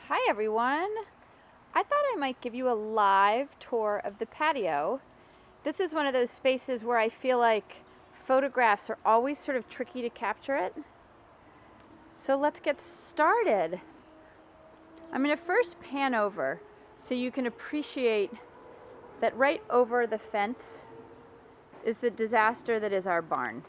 Hi everyone! I thought I might give you a live tour of the patio. This is one of those spaces where I feel like photographs are always sort of tricky to capture it. So let's get started. I'm going to first pan over so you can appreciate that right over the fence is the disaster that is our barn.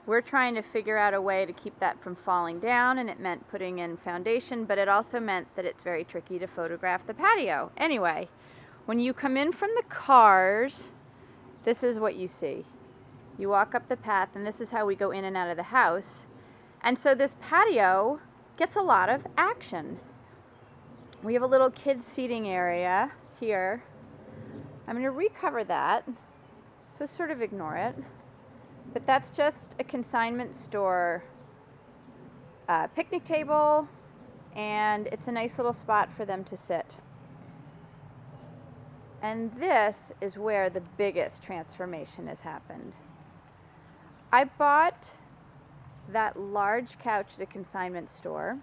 We're trying to figure out a way to keep that from falling down, and it meant putting in foundation, but it also meant that it's very tricky to photograph the patio. Anyway, when you come in from the cars, this is what you see. You walk up the path, and this is how we go in and out of the house. And so this patio gets a lot of action. We have a little kids seating area here. I'm going to recover that, so sort of ignore it. But that's just a consignment store picnic table, and it's a nice little spot for them to sit. And this is where the biggest transformation has happened. I bought that large couch at a consignment store.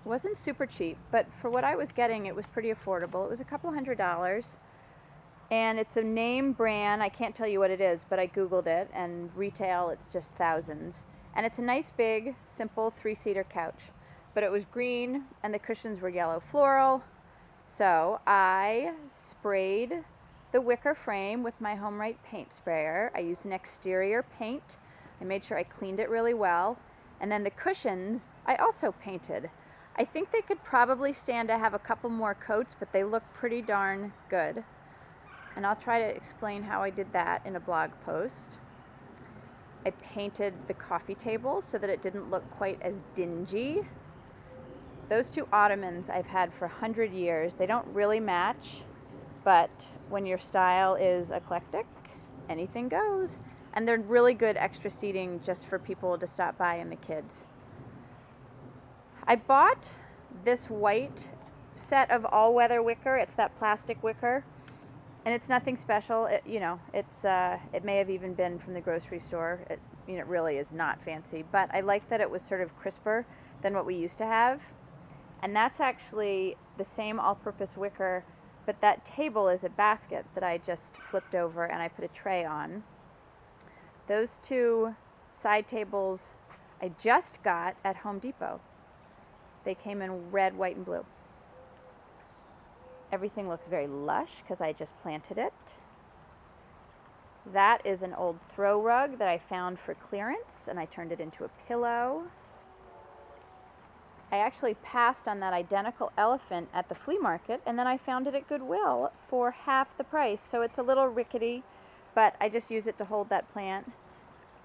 It wasn't super cheap, but for what I was getting, it was pretty affordable. It was a couple $100. And it's a name brand. I can't tell you what it is, but I Googled it, and retail, it's just thousands. And it's a nice, big, simple 3-seater couch. But it was green, and the cushions were yellow floral. So I sprayed the wicker frame with my HomeRite paint sprayer. I used an exterior paint. I made sure I cleaned it really well. And then the cushions, I also painted. I think they could probably stand to have a couple more coats, but they look pretty darn good. And I'll try to explain how I did that in a blog post. I painted the coffee table so that it didn't look quite as dingy. Those two ottomans I've had for 100 years. They don't really match, but when your style is eclectic, anything goes. And they're really good extra seating just for people to stop by and the kids. I bought this white set of all-weather wicker. It's that plastic wicker. And it's nothing special. It may have even been from the grocery store. It really is not fancy. But I like that it was sort of crisper than what we used to have. And that's actually the same all-purpose wicker, but that table is a basket that I just flipped over and I put a tray on. Those two side tables I just got at Home Depot. They came in red, white, and blue. Everything looks very lush because I just planted it. That is an old throw rug that I found for clearance, and I turned it into a pillow. I actually passed on that identical elephant at the flea market, and then I found it at Goodwill for half the price. So it's a little rickety, but I just use it to hold that plant.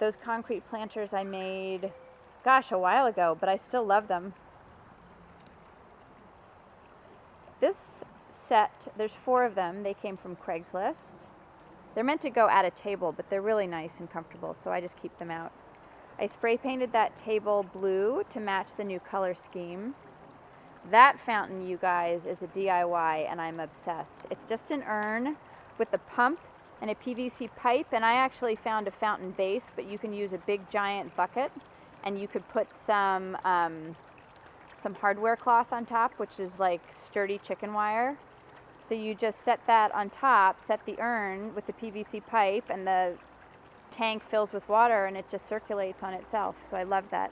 Those concrete planters I made, gosh, a while ago, but I still love them. This set, there's 4 of them. They came from Craigslist. They're meant to go at a table, but they're really nice and comfortable, so I just keep them out. I spray painted that table blue to match the new color scheme. That fountain, you guys, is a DIY, and I'm obsessed. It's just an urn with a pump and a PVC pipe, and I actually found a fountain base, but you can use a big giant bucket, and you could put some hardware cloth on top, which is like sturdy chicken wire. So you just set that on top, set the urn with the PVC pipe, and the tank fills with water, and it just circulates on itself. So I love that.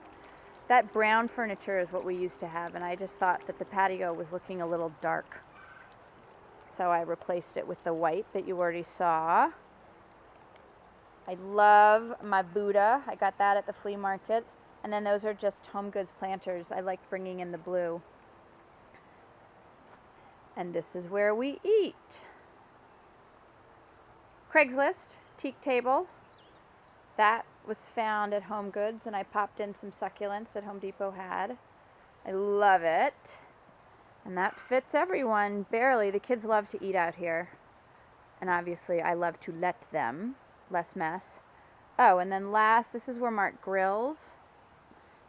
That brown furniture is what we used to have, and I just thought that the patio was looking a little dark. So I replaced it with the white that you already saw. I love my Buddha. I got that at the flea market. And then those are just Home Goods planters. I like bringing in the blue. And this is where we eat. Craigslist, teak table. That was found at Home Goods, and I popped in some succulents that Home Depot had. I love it. And that fits everyone, barely. The kids love to eat out here. And obviously I love to let them. Less mess. Oh, and then last, this is where Mark grills.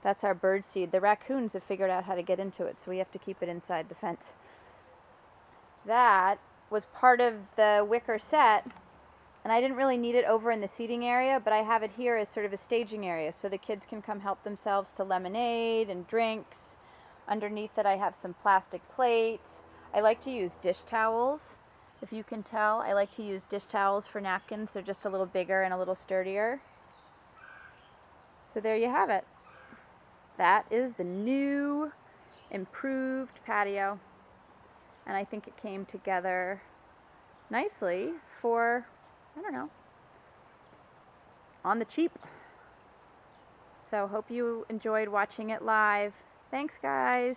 That's our bird seed. The raccoons have figured out how to get into it, so we have to keep it inside the fence. That was part of the wicker set, and I didn't really need it over in the seating area, but I have it here as sort of a staging area, so the kids can come help themselves to lemonade and drinks. Underneath it I have some plastic plates. I like to use dish towels. If you can tell, I like to use dish towels for napkins. They're just a little bigger and a little sturdier. So there you have it. That is the new, improved patio. And I think it came together nicely for, I don't know, on the cheap. So hope you enjoyed watching it live. Thanks, guys.